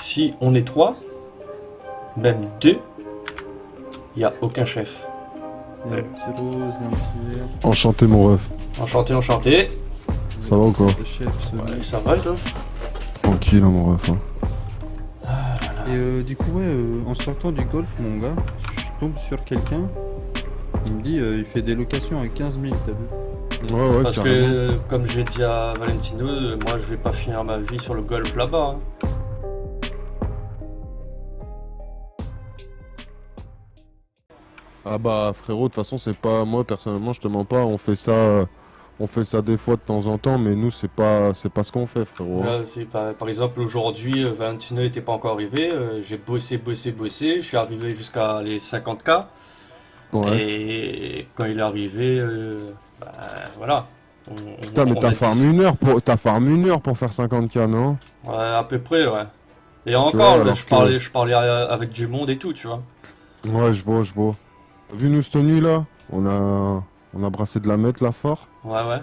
Si on est 3, même 2, il n'y a aucun chef. Il y a un petit rose, il y a un petit vert. Enchanté mon ref. Enchanté, enchanté. Ça va ou quoi? Le chef, Ouais, ça va, toi? Tranquille hein, mon ref. Hein. Et du coup, ouais, en sortant du golf, mon gars, je tombe sur quelqu'un. Il me dit, il fait des locations à 15 000, t'as vu? Ouais, Parce carrément. que, comme j'ai dit à Valentino, moi je vais pas finir ma vie sur le golf là-bas. Hein. Ah bah frérot, de toute façon c'est pas moi personnellement, je te mens pas, on fait ça des fois de temps en temps, mais nous c'est pas ce qu'on fait frérot. Hein. Là, c'est par exemple, aujourd'hui, Valentino n'était pas encore arrivé. J'ai bossé. Je suis arrivé jusqu'à les 50K. Ouais. Et quand il est arrivé, bah, voilà. Putain mais On a t'as farmé une heure pour faire 50K non? Ouais, à peu près, ouais. Et Tu vois, encore, là, alors que. je parlais avec du monde et tout, tu vois. Ouais je vois. T'as vu nous cette nuit là? On a brassé de la meth là fort. Ouais.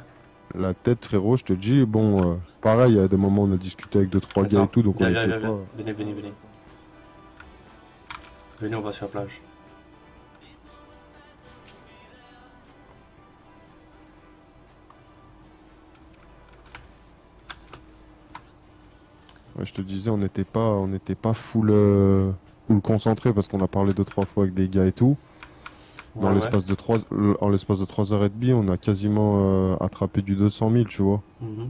La tête frérot, je te dis, bon pareil, il y a des moments où on a discuté avec 2-3 gars et Attends, tout, donc on viens, était viens. pas. Venez. Venez, on va sur la plage. Ouais, je te disais, on n'était pas full concentré parce qu'on a parlé 2-3 fois avec des gars et tout. Dans Ouais. en l'espace de 3h30, on a quasiment attrapé du 200 000, tu vois. Mhm.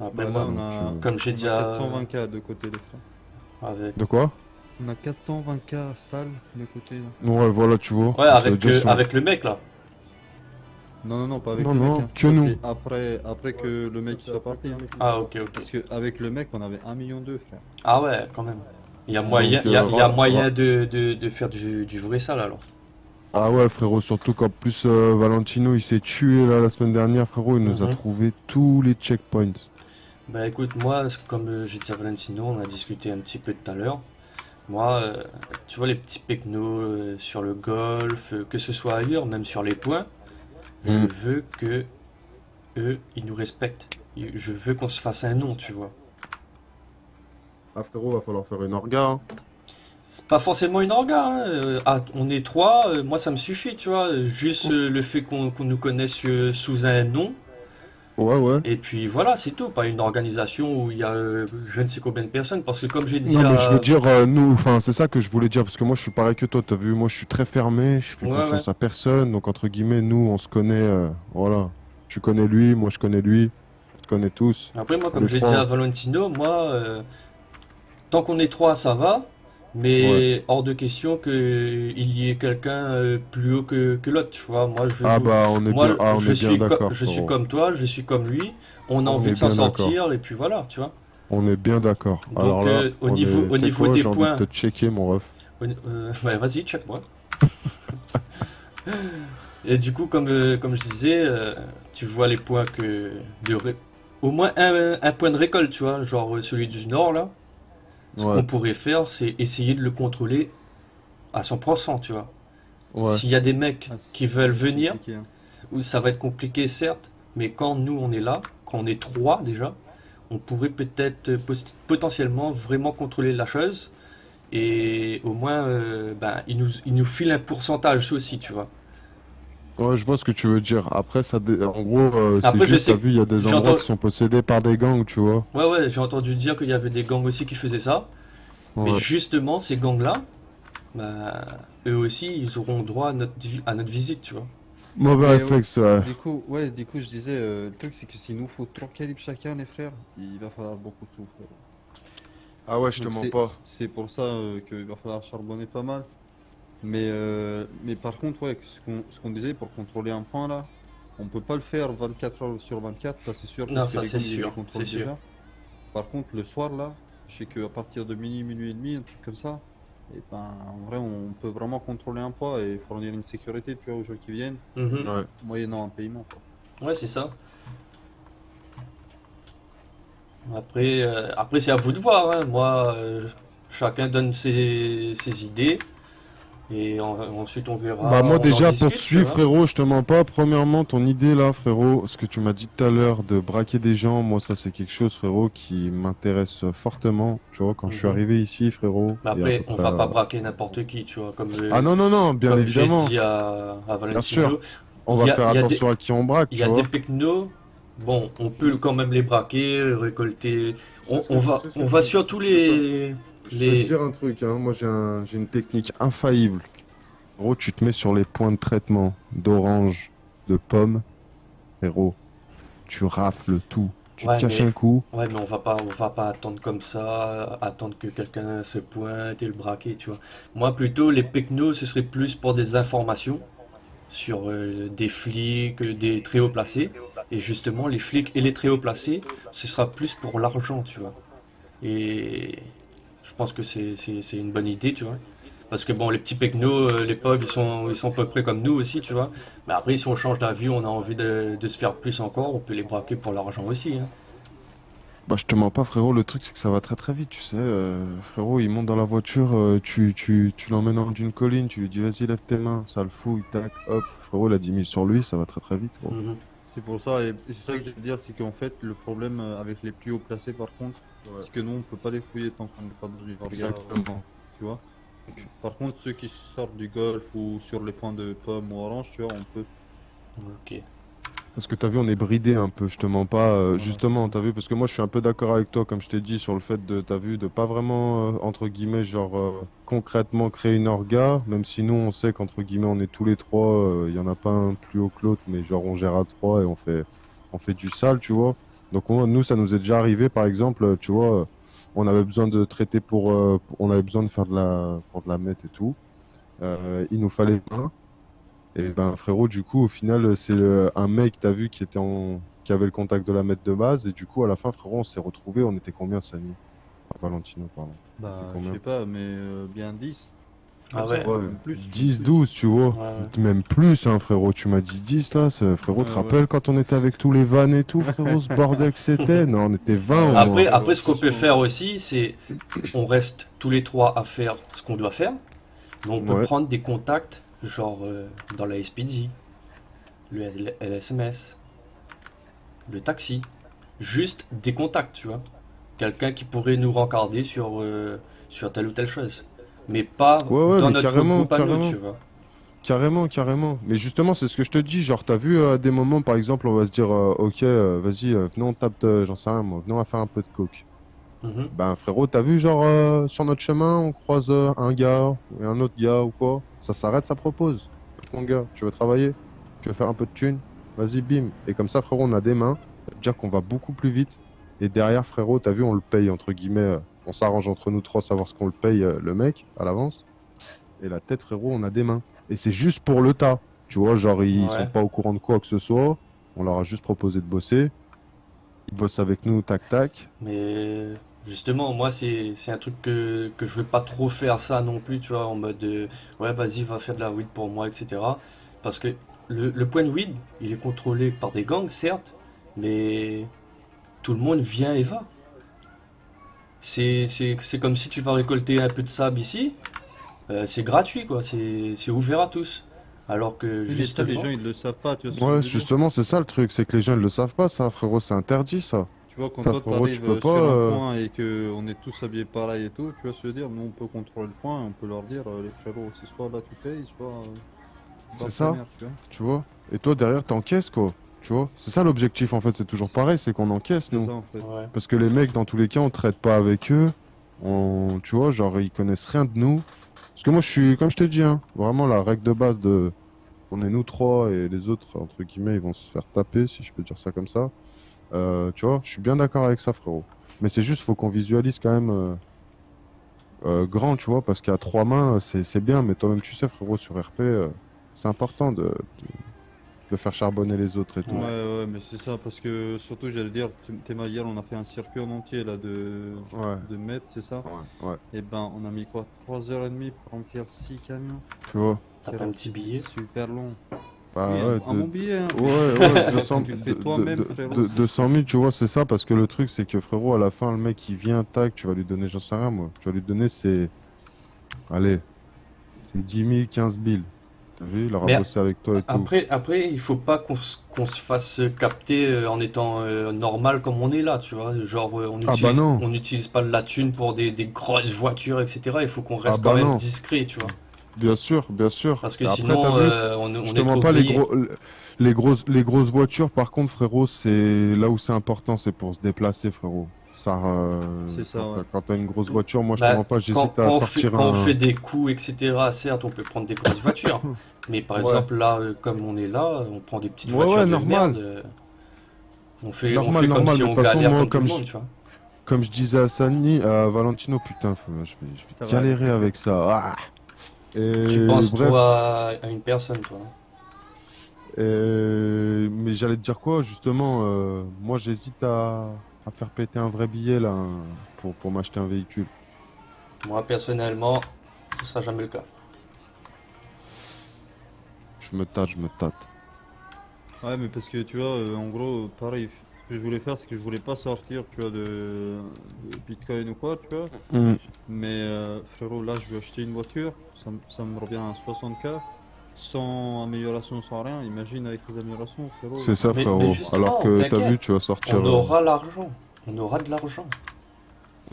Après, Bah moi, là, on a, comme j'ai on dit a à... 420K de côté, les frères. Avec... De quoi? On a 420K sales de côté, là. Ouais, voilà, tu vois. Ouais, Donc, ça veut dire si on- avec le mec, là. Non, pas avec Non, le mec, non, hein. que Ça, nous. c'est après que le mec soit parti, hein. Ah, ok. Parce qu'avec le mec, on avait 1,2 million, frère. Ah ouais, quand même. Il y a moyen, Donc, il y a moyen de faire du vrai sale, alors. Ah ouais, frérot, surtout qu'en plus, Valentino, il s'est tué là la semaine dernière, frérot. Il nous a Mhm. trouvé tous les checkpoints. Bah écoute, moi, comme j'ai dit à Valentino, on a discuté un petit peu tout à l'heure. Moi, tu vois les petits pecnos sur le golf, que ce soit ailleurs, même sur les points, je Mm. veux que eux, ils nous respectent. Je veux qu'on se fasse un nom, tu vois. Ah, frérot, va falloir faire une orga. Hein. C'est pas forcément une orga, hein. On est 3, moi ça me suffit, tu vois. Juste le fait qu'on nous connaisse sous un nom. Ouais. Et puis voilà, c'est tout. Pas une organisation où il y a je ne sais combien de personnes. Parce que comme j'ai dit Non, mais je veux à... dire, nous, enfin, c'est ça que je voulais dire, parce que moi, je suis pareil que toi, t'as vu, moi, je suis très fermé, je fais Ouais. confiance à personne, donc, entre guillemets, nous, on se connaît, voilà. Tu connais lui, moi, je connais lui, on se connaît tous, Après, moi, tous comme les j'ai dit à trois. Valentino, moi, tant qu'on est 3 ça va. Ouais. Mais hors de question qu'il y ait quelqu'un plus haut que l'autre, tu vois. Moi, je Ah, veux... bah, Moi, on est bien d'accord, je suis frérot. comme toi, je suis comme lui. On a On envie est de s'en bien d'accord. sortir, et puis voilà, tu vois. On est bien d'accord. Alors Donc, là, au tu sais niveau quoi, des j'ai envie de points, te checker, mon ref. ouais, vas-y, check-moi. Et du coup, comme je disais, tu vois les points au moins un point de récolte, tu vois, genre celui du nord, là. Ce Ouais, qu'on pourrait faire, c'est essayer de le contrôler à 100%, tu vois. ouais. S'il y a des mecs Ah, qui veulent c'est venir, compliqué, hein. ça va être compliqué, certes, mais quand nous, on est là, quand on est 3 déjà, on pourrait peut-être potentiellement vraiment contrôler la chose. Et au moins, ben, il nous file un pourcentage aussi, tu vois. Ouais, je vois ce que tu veux dire. Après, en gros, c'est Après, je juste, t'as sais que vu, il y a des endroits j'entends. qui sont possédés par des gangs, tu vois. Ouais, j'ai entendu dire qu'il y avait des gangs aussi qui faisaient ça. Mais Ouais. justement, ces gangs-là, ben, eux aussi, ils auront droit à notre visite, tu vois. Mauvais Mais réflexe, ouais. du coup, je disais, le truc, c'est que s'il nous faut 3 calibres chacun, les frères, il va falloir beaucoup de sous, frère. Ah ouais, je te Donc mens pas. c'est pour ça qu'il va falloir charbonner pas mal. Mais par contre, ouais, ce qu'on disait pour contrôler un point là, on peut pas le faire 24 heures sur 24, ça c'est sûr, Non, parce que ça les c'est gangs ils les sûr, contrôlent c'est sûr. déjà. Par contre, le soir là, je sais qu'à partir de minuit, minuit et demi, un truc comme ça, et ben en vrai, on peut vraiment contrôler un point et fournir une sécurité, tu vois, aux gens qui viennent, Mhm. Ouais. moyennant un paiement, quoi. Ouais, c'est ça. Après c'est à vous de voir, hein. Moi, chacun donne ses idées. Et ensuite on verra, Bah moi on en déjà pour discute, te tu suivre vois. frérot, je te mens pas. Premièrement ton idée là frérot, ce que tu m'as dit tout à l'heure de braquer des gens, moi ça c'est quelque chose frérot qui m'intéresse fortement. Tu vois quand je suis Mhm. arrivé ici frérot, Mais il y a à peu après, on près... va pas braquer n'importe qui, tu vois. Ah non non non, bien Comme j'ai évidemment, dit à bien Valentino, sûr. On va faire il y a des, attention à qui on braque, il y tu a des vois. pecnos. Bon, on peut quand même les braquer, récolter. Tu sais ce On que je va peux... surtout Je peux ça. Je vais te les. dire un truc, hein. Moi j'ai une technique infaillible. Gros, tu te mets sur les points de traitement d'orange, de pomme, frérot. Tu rafles tout. Tu te Ouais, caches un coup. mais on va pas attendre comme ça, attendre que quelqu'un se pointe et le braquer, tu vois. Moi, plutôt, les pecnos, ce serait plus pour des informations sur des flics, des très hauts placés. Et justement, les flics et les très hauts placés, ce sera plus pour l'argent, tu vois. Et je pense que c'est une bonne idée, tu vois. Parce que bon, les petits pecnos, les pauvres, ils sont à peu près comme nous aussi, tu vois. Mais après, si on change d'avis, on a envie de se faire plus encore, on peut les braquer pour l'argent aussi, hein. Bah, je te mens pas, frérot. Le truc, c'est que ça va très très vite, tu sais. Frérot, il monte dans la voiture, tu l'emmènes en haut d'une colline, tu lui dis vas-y, lève tes mains, ça le fouille, tac, hop. Frérot, il a 10 000 sur lui, ça va très très vite, gros. Mhm. C'est pour ça, et c'est ça que je veux dire, c'est qu'en fait, le problème avec les plus haut placés, par contre, Ouais. c'est que nous, on peut pas les fouiller tant qu'on n'est pas dans une regard, Exactement. tu vois. Par contre, ceux qui sortent du golf ou sur les points de pomme ou orange, tu vois, on peut. Ok. Parce que t'as vu, on est bridé un peu, je te mens pas. Voilà, Justement, c'est t'as ça. vu, parce que moi je suis un peu d'accord avec toi, comme je t'ai dit, sur le fait de, t'as vu, de pas vraiment, entre guillemets, genre, concrètement créer une orga, même si nous on sait qu'entre guillemets on est tous les trois, il y en a pas un plus haut que l'autre, mais genre on gère à trois et on fait du sale, tu vois. Donc nous, ça nous est déjà arrivé, par exemple, tu vois, on avait besoin de traiter on avait besoin de faire pour de la meth et tout. Il nous fallait et ben frérot, du coup, au final, c'est un mec, t'as vu, qui avait le contact de la maître de base. Et du coup, à la fin, frérot, on s'est retrouvés. On était combien, Samy? Ah, Valentino, pardon. On était Bah, je combien? sais pas, mais bien 10 Ah comme ça, ouais, Ouais, même plus. Même 10, plus. 12, tu vois. ouais, ouais. Même plus, hein, frérot. Tu m'as dit 10 là. Frérot, te Ouais, ouais. rappelles quand on était avec tous les vannes et tout, frérot, ce bordel que c'était? Non, on était 20 au Ah ouais, moins. Après, frérot, ce qu'on peut franchement. faire aussi, c'est on reste tous les trois à faire ce qu'on doit faire, mais on peut Ouais. prendre des contacts, genre dans la SPD, le LSMS, le taxi, juste des contacts, tu vois. Quelqu'un qui pourrait nous rencarder sur telle ou telle chose, mais pas Ouais, ouais, dans mais notre carrément, groupe à nous, carrément. tu vois. Carrément, carrément. Mais justement, c'est ce que je te dis. Genre, t'as vu à des moments, par exemple, on va se dire, ok, vas-y, venons, on tape, j'en sais rien, moi, venons à faire un peu de coke. Mhm. Ben frérot, t'as vu, genre, sur notre chemin, on croise un gars et un autre gars ou quoi. Ça s'arrête, ça propose. Mon gars, tu veux travailler? Tu veux faire un peu de thune? Vas-y, bim. Et comme ça, frérot, on a des mains. Ça veut dire qu'on va beaucoup plus vite. Et derrière, frérot, t'as vu, on le paye, entre guillemets. On s'arrange entre nous trois, savoir ce qu'on le paye, le mec, à l'avance. Et la tête, frérot, on a des mains. Et c'est juste pour le tas. Tu vois, genre, ils sont Ouais. pas au courant de quoi que ce soit. On leur a juste proposé de bosser. Ils bossent avec nous, tac, tac. Mais justement, moi, c'est un truc que je veux pas trop faire ça non plus, tu vois, en mode ouais, vas-y, va faire de la weed pour moi, etc. Parce que le point de weed, il est contrôlé par des gangs, certes, mais tout le monde vient et va. C'est comme si tu vas récolter un peu de sable ici, c'est gratuit, quoi, c'est ouvert à tous. Alors que Oui, mais ça, les justement, gens, ils le savent pas, tu vois ce que je Ouais, veux dire? justement, c'est ça le truc. C'est que les gens, ils le savent pas, ça, frérot. C'est interdit, ça. Tu vois, quand Ça, toi, frérot, tu peux t'arrives pas. sur un point et que on est tous habillés pareil et tout, tu vois ce que je veux dire? Nous, on peut contrôler le point et on peut leur dire, les frérots, c'est soit là tu payes, soit C'est ta ça, mère, tu vois? tu vois. Et toi, derrière, t'encaisses, quoi. Tu vois. C'est ça l'objectif, en fait. C'est toujours pareil. C'est qu'on encaisse, C'est nous. ça, en fait. ouais. Parce que les mecs, dans tous les cas, on traite pas avec eux. Tu vois, genre, ils connaissent rien de nous. Parce que moi, je suis, comme je te dis, hein, vraiment la règle de base de. On est nous trois et les autres, entre guillemets, ils vont se faire taper, si je peux dire ça comme ça. Tu vois, je suis bien d'accord avec ça, frérot. Mais c'est juste, faut qu'on visualise quand même grand, tu vois, parce qu'à trois mains, c'est bien, mais toi-même, tu sais, frérot, sur RP, c'est important de faire charbonner les autres et Ouais, tout. Ouais. ouais, mais c'est ça, parce que surtout, j'allais dire, Théma, hier, on a fait un circuit en entier, là, Ouais, de mètres, c'est ça? ouais, ouais, Et ben, on a mis quoi? 3h30 pour remplir 6 camions? tu vois. T'as pas un petit billet? Super long. Bah Oui, ouais, un bon billet, hein. ouais, ouais, Alors que 200, tu le fais toi-même, frérot. 200 000, tu vois, c'est ça, parce que le truc, c'est que frérot, à la fin, le mec, il vient, tac, tu vas lui donner, j'en sais rien, moi. Tu vas lui donner, c'est, allez, C'est 10 000, 15 000. T'as vu, il aura Mais bossé avec toi et tout. après, il faut pas qu'on se fasse capter en étant normal comme on est là, tu vois. Genre, Ah bah non. on n'utilise pas de la thune pour des grosses voitures, etc. Il faut qu'on Ah reste quand bah même non. discret, tu vois. Bien sûr, bien sûr. Parce que Et après, sinon, t'as vu, on je est te mens trop pas, grillé. les grosses voitures, par contre, frérot, c'est là où c'est important, c'est pour se déplacer, frérot. Ça, C'est ça, ouais. quand t'as une grosse voiture, moi, je te Bah, mens pas, j'hésite à sortir quand on fait un. des coups, etc., certes, on peut prendre des grosses voitures. Mais par Ouais. exemple, là, comme on est là, on prend des petites Ouais, voitures ouais, de merde. normal. On Normal, fait comme normal. si Mais de on toute façon, galère moi, comme tout le monde, tu vois. comme je disais à Sani, à Valentino, putain, je Ça vais va galérer aller. avec ça. Ah. Tu Et penses, bref, toi, à une personne, toi. mais j'allais te dire quoi, justement, moi, j'hésite à faire péter un vrai billet, là, pour m'acheter un véhicule. Moi, personnellement, ce sera jamais le cas. Je me tâte. Ouais, mais parce que tu vois, en gros, pareil, ce que je voulais faire, c'est que je voulais pas sortir, tu vois, de Bitcoin ou quoi, tu vois. Hmm. Mais frérot, là, je veux acheter une voiture, ça me revient à 60K, sans amélioration, sans rien. Imagine avec les améliorations, frérot. C'est ça, Mais frérot. Alors justement, que t'as vu, t'inquiète, tu vas sortir. on aura l'argent. On aura de l'argent.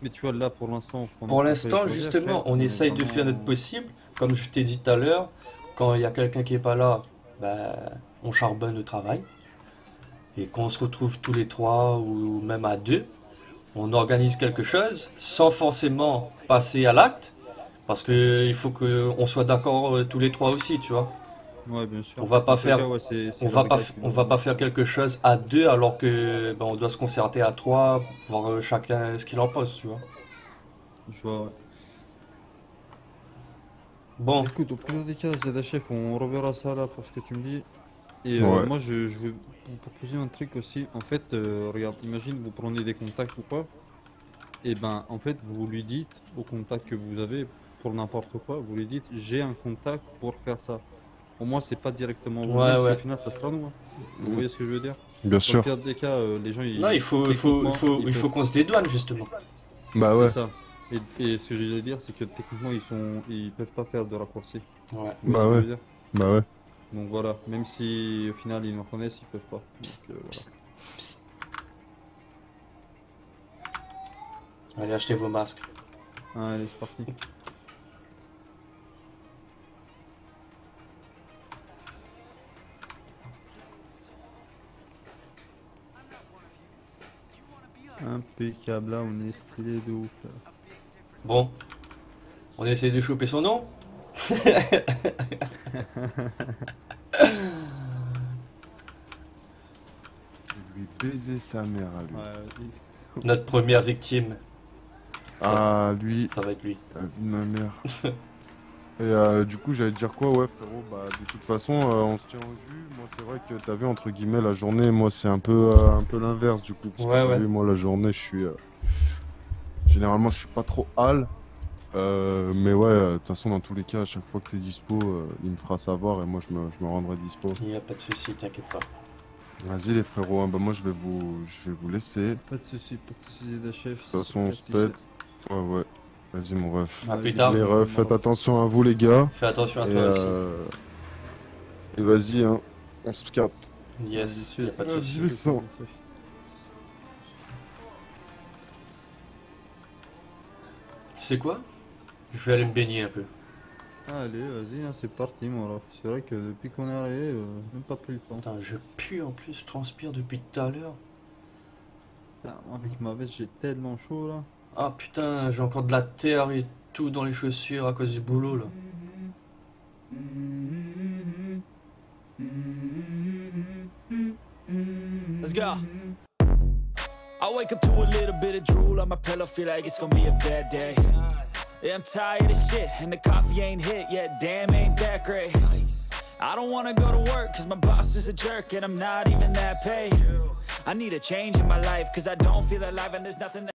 Mais tu vois, là, pour l'instant, pendant Pour qu'on fait les l'instant, projets, justement, frère, on on est essaye de faire notre vraiment... possible. Comme je t'ai dit tout à l'heure, quand il y a quelqu'un qui est pas là, bah, on charbonne au travail. Et quand on se retrouve tous les trois ou même à deux, on organise quelque chose sans forcément passer à l'acte. Parce que il faut qu'on soit d'accord tous les trois aussi, tu vois. Ouais, bien sûr. On va pas En tout cas, faire, ouais, c'est l'orga qui on nous... va pas faire quelque chose à deux alors que ben, on doit se concerter à trois, voir chacun ce qu'il en pense, tu vois. Je vois, ouais. Bon, Écoute, au pire des cas, ZHF, on reverra ça là pour ce que tu me dis. Et Ouais. moi, je vais vous proposer un truc aussi. En fait, regarde, imagine, vous prenez des contacts ou quoi. Et ben, en fait, vous lui dites au contact que vous avez pour n'importe quoi, vous lui dites j'ai un contact pour faire ça. Au moins, c'est pas directement vous, ouais, même si au ouais. final ça sera nous, hein. Vous Mm. voyez ce que je veux dire? Bien Dans le sûr. pire des cas, les gens, Non, techniquement, ils il peuvent. faut qu'on se dédouane justement. Bah C'est ouais. ça. Et ce que je veux dire, c'est que techniquement, ils peuvent pas faire de raccourci. Ouais. Vous voyez Bah ce que je ouais. veux dire? Bah ouais. Donc voilà, même si au final ils nous reconnaissent, ils peuvent pas. Psst, Donc, voilà. psst, psst. Allez, achetez vos masques. Allez, c'est parti. Impeccable, là on est stylé de ouf là. Bon, on essaie de choper son nom. Je vais lui baiser sa mère à lui. Ouais, Notre première victime, Ah, lui, ça va être lui. la vie de ma mère. Et du coup, j'allais te dire quoi, ouais, frérot, bah, de toute façon, on se tient au jus. Moi, c'est vrai que t'as vu, entre guillemets, la journée, moi, c'est un peu l'inverse, du coup. Parce Ouais, que t'as ouais. vu, moi, la journée, je suis. Généralement, je suis pas trop hal. Mais ouais, de toute façon, dans tous les cas, à chaque fois que t'es dispo, il me fera savoir et moi, je me rendrai dispo. Il n'y a pas de souci, t'inquiète pas. Vas-y, les frérots, hein, bah, moi, je vais vous laisser. pas de soucis, ZHF. De toute façon, on se pète. Ouais, ouais. Vas-y, mon ref. À plus tard. Les refs, faites attention à vous, les gars. Fais attention à Et, toi aussi. et vas-y, hein, on se capte. Yes, il n'y a pas de Vas-y, souci. les sangs. Tu sais quoi? Je vais aller me baigner un peu. Allez, vas-y, hein, c'est parti, mon ref. C'est vrai que depuis qu'on est arrivé, même pas pris le temps. Putain, je pue en plus, je transpire depuis tout à l'heure. Putain, moi, avec ma veste, j'ai tellement chaud là. Ah putain, j'ai encore de la terre et tout dans les chaussures à cause du boulot là. Let's go. I wake up to a little bit of drool on my pillow, feel like it's gonna be a bad day. Yeah, I'm tired of shit, and the coffee ain't hit yet, damn, ain't that great. I don't wanna go to work, cause my boss is a jerk, and I'm not even that paid. I need a change in my life, cause I don't feel alive, and there's nothing that